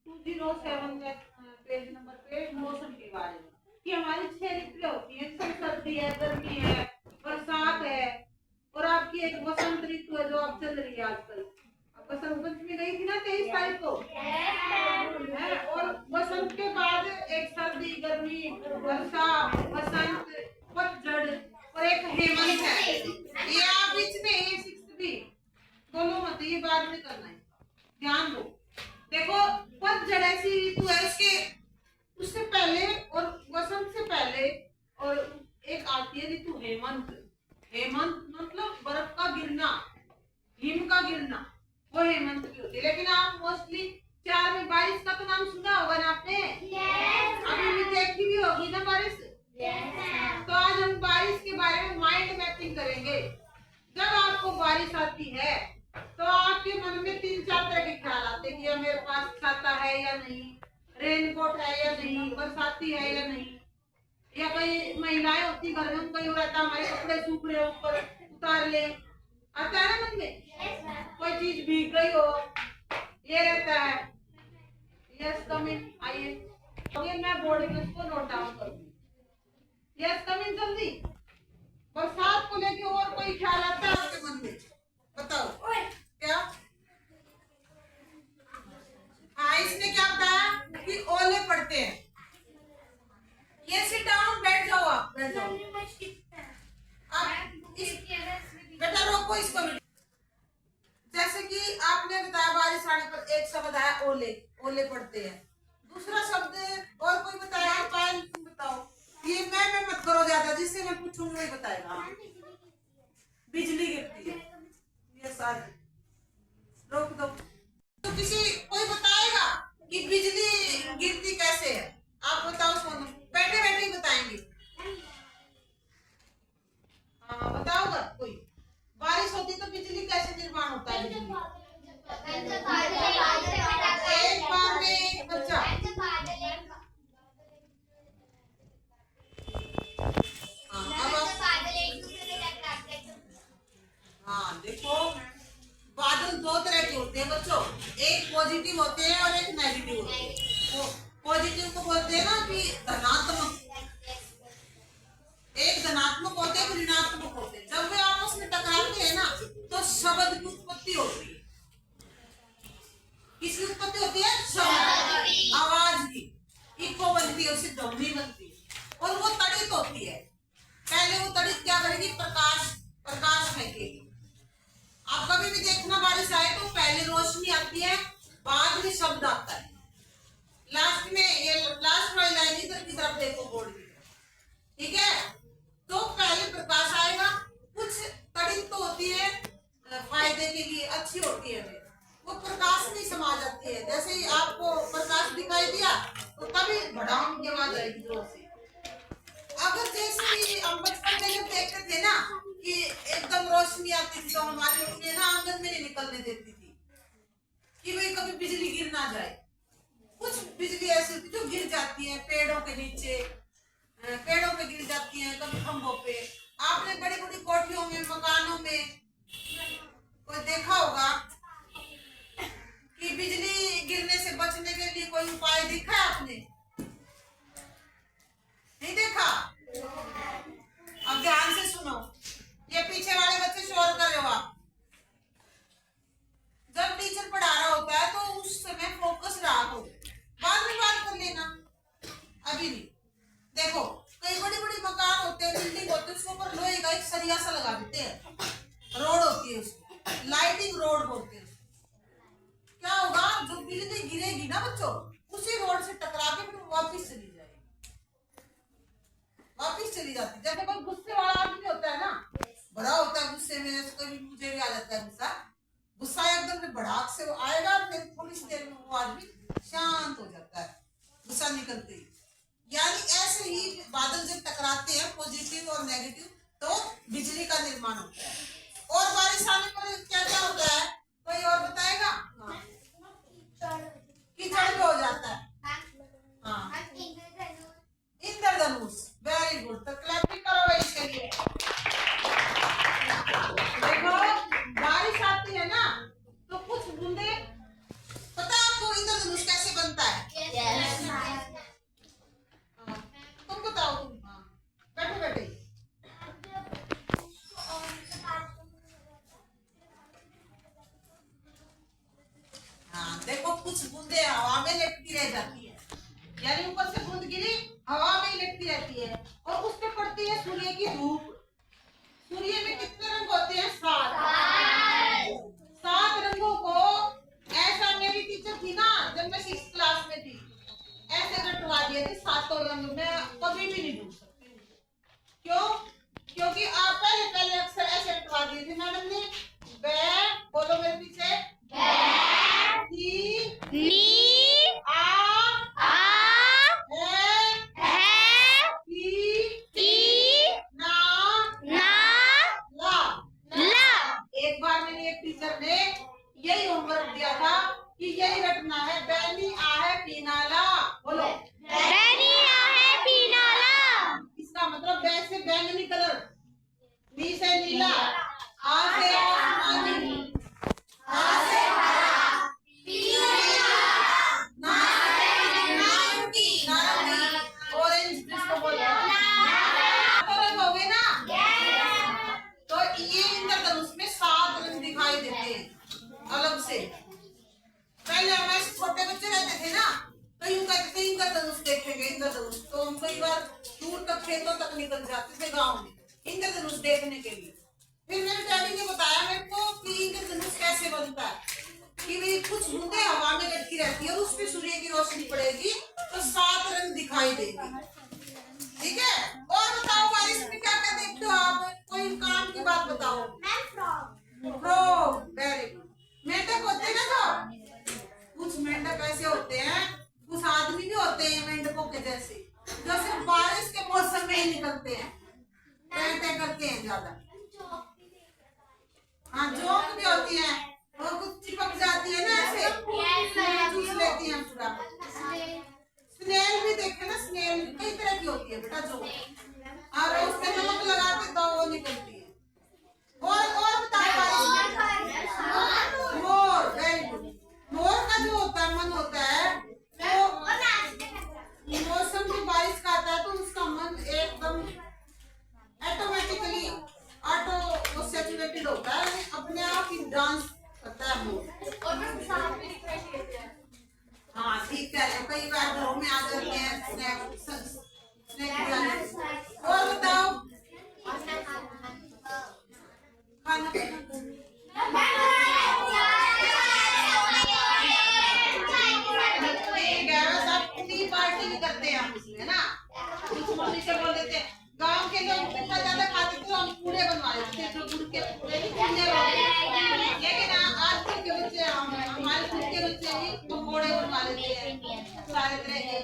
207 page number पे मौसम के बारे में कि हमारी 6 ऋतुएं होती हैं। सर्दी है, गर्मी है, बरसात है और आपकी एक वसंत ऋतु है जो अब चल रही है आजकल। अब बसंत पंचमी गई थी ना 23 तारीख को है। और बसंत के बाद एक सर्दी, गर्मी, वर्षा, वसंत, पतझड़ और एक हेमंत है। ये आप इसमें 6 भी बोलो मत, ये बाद में करना है, ध्यान दो। देखो पतझड़ ऐसी ऋतु है, उसके उससे पहले और वसंत से पहले और एक आती है ऋतु हेमंत। हेमंत मतलब बर्फ का गिरना, हिम का गिरना, वो हेमंत की होती है। लेकिन आप मोस्टली 4 में बारिश का तो नाम सुना होगा ना आपने? अभी भी देखी भी होगी ना बारिश। तो आज हम बारिश के बारे में माइंड मैपिंग करेंगे। जब आपको बारिश आती है तो आपके मन में 3-4 तरह के ख्याल आते हैं कि मेरे पास छाता है या नहीं, रेनकोट है या नहीं, बरसाती है या नहीं। या कई महिलाएं होती घर में, कहीं रहता हमारे कपड़े सूख रहे ऊपर उतार ले, आता है ना मन में। कोई चीज भीग गई हो, ये रहता है। यस कम इन, आइए। ये मैं बोर्ड में इसको नोट डाउन करूंगी। यस कम इन जल्दी। बरसात को लेके और कोई ख्याल आता है आपके मन में? बताओ क्या? हाँ, इसने क्या बताया कि ओले पड़ते हैं। ये सिट डाउन, बैठ जाओ, आप बैठ जाओ। बेटा रोको इसको। जैसे कि आपने बताया बारिश आने पर एक शब्द आया ओले, ओले पड़ते हैं। दूसरा शब्द और कोई बताया? पायल तुम बताओ। ये मैं मत करो ज्यादा, जिससे मैं पूछूंगी वही बताएगा। बिजली गिरती है, ये सारी रोक दो। तो किसी कोई बताएगा कि बिजली गिरती कैसे है? आप बताओ सोनू, बैठे बैठे ही बताएंगे। हाँ बताओगा कोई? बारिश होती तो बिजली कैसे निर्माण होता है? एक बार में एक बच्चा। हाँ देखो, बादल 2 तरह के होते हैं बच्चों, एक पॉजिटिव होते हैं और एक नेगेटिव होते हैं। पॉजिटिव को बोलते हैं ना कि धनात्मक, एक धनात्मक होते हैं, ऋणात्मक होते हैं। जब वे आपस में टकराते हैं ना तो शब्द की उत्पत्ति होती है। किसकी उत्पत्ति होती है? शब्द, आवाज की इको बनती है, उससे ध्वनि बनती है। और वो तड़ित होती है। पहले वो तड़ित क्या करेगी? प्रकाश फेंकेगी। आप कभी भी देखना बारिश आए तो पहले रोशनी आती है, बाद में शब्द आता है। लास्ट में ये लास्ट वाली लाइन इधर की तरफ देखो बोर्ड की तरफ, ठीक है? तो पहले प्रकाश आएगा। कुछ तड़ित तो होती है फायदे के लिए, अच्छी होती है, वो प्रकाश में समा जाती है। जैसे ही आपको प्रकाश दिखाई दिया तो तभी भड़ाम की आवाज आएगी जोर से। अगर जैसे हम बचपन में जब देखते थे ना कि एकदम रोशनी आती थी तो हमारी मम्मी ना आंगन में नहीं निकलने देती थी कि भाई कभी बिजली गिर ना जाए। कुछ बिजली ऐसी होती जो गिर जाती है पेड़ों के नीचे, पेड़ों पे गिर जाती है, कभी खंभों पे। आपने बड़ी बड़ी कोठियों में, मकानों में कोई देखा होगा कि बिजली गिरने से बचने के लिए कोई उपाय देखा है आपने? नहीं देखा? अब ध्यान से सुनो, ये पीछे वाले बच्चे शोर कर रहे हो आप। जब टीचर पढ़ा रहा होता है तो उस समय फोकस रहा हो, बाद में बात कर लेना, अभी नहीं। देखो कई बड़ी बड़ी मकान होते हैं, बिल्डिंग होते हैं, उसके ऊपर लोहे का एक सरिया सा लगा देते हैं, रोड होती है उसकी, लाइटिंग रोड बोलते हैं। क्या होगा? जो बिजली गिरेगी ना बच्चों, उसी रोड से टकरा के फिर वापिस चली जाएगी, वापिस चली जाती। जैसे कोई गुस्से वाला आदमी होता है ना, बड़ा होता है गुस्से में, कभी मुझे भी आ जाता है गुस्सा, गुस्सा एकदम भड़ाक से वो आएगा, फिर थोड़ी सी देर में वो आदमी शांत हो जाता है गुस्सा निकलते ही। यानी ऐसे ही बादल जब टकराते हैं पॉजिटिव और नेगेटिव तो बिजली का निर्माण होता है। और बारिश आने पर क्या क्या होता है? कोई और बताएगा? कीचड़ हो जाता है। हाँ, इंद्रधनुष, वेरी गुड। तो क्लैपिंग करो इसके लिए। देखो बारिश आती है ना तो कुछ बूंदे, पता आपको इंद्रधनुष कैसे बनता कुछ बूंदे हवा में लटकी रह जाती है, यानी ऊपर से बूंद गिरी हवा में लटकी रहती है और उस पे पड़ती है सूर्य की धूप। सूर्य में कितने रंग होते हैं? 7। 7 रंगों को ऐसा मेरी टीचर थी ना जब मैं 6th क्लास में थी, ऐसे रटवा दिए थे 7 रंग में, कभी भी नहीं भूल सकती। क्यों? क्योंकि आप पहले अक्षर ऐसे रटवा दिए थे मैडम ने। बै, बोलो मेरे पीछे, एक बार मेरी एक टीचर ने यही होमवर्क दिया था कि यही रटना है, बैनी आ है पीनाला। बोलो, बैनी आ है पीनाला। इसका मतलब बै से बैंगनी कलर, नी से नीला, आ से आसमानी, आ से हरा, पी से नारंगी, ऑरेंज जिसको बोलते हैं, रंग हो गए ना। तो ये इंद्रधनुष में 7 रंग दिखाई देते हैं अलग से। पहले हमारे छोटे बच्चे रहते थे ना, तो यूं कहते थे इंद्रधनुष देखेंगे, इंद्रधनुष। तो हम कई बार दूर तक खेतों तक निकल जाते थे गांव में इंद्रधनुष देखने के लिए। फिर मेरे डैडी ने बताया मेरे को कि इंद्रधनुष कैसे बनता है, कि भी कुछ बूंदे हवा में लटकी रहती है और उस पे सूर्य की रोशनी पड़ेगी तो 7 रंग दिखाई देगी। ठीक है, और बताओ बारिश में क्या क्या देखते हो आप? कोई काम की बात बताओ। Frog, very good. मेंढक होते हैं ना, जो कुछ मेंढक ऐसे होते हैं, कुछ आदमी भी होते हैं मेंढकों के जैसे, जो सिर्फ बारिश के मौसम में ही निकलते हैं, तय करते हैं ज्यादा। हाँ, जोंक भी होती है और कुछ चिपक जाती है ना, ऐसे चूस लेती हैं पूरा। स्नेल भी देखे ना, स्नेल कई तरह की होती है बेटा, जो और उस पे नमक लगाते तो वो निकलती है। और बताओ, मोर, वेरी गुड। मोर का जो होता है मन होता है, वो मौसम में बारिश का आता है तो उसका मन एकदम ऑटोमेटिकली वो सैचुरेटेड होता है, अपने आप ही डांस करता है मोर। हाँ ठीक है, कई बार घरों में आ जाते हैं स्नैक खाने। और बताओ, खाना टी पार्टी भी करते हैं हम उसमें ना। कुछ मम्मी से बोल देते हैं, गांव के लोग इतना ज्यादा खाते थे, हम पूरे बनवा लेते थे, जो गुड़ के पूरे नहीं पूरे बनते। लेकिन आजकल के बच्चे, हमारे खुद के बच्चे भी पकौड़े बनवा लेते हैं सारे तरह के।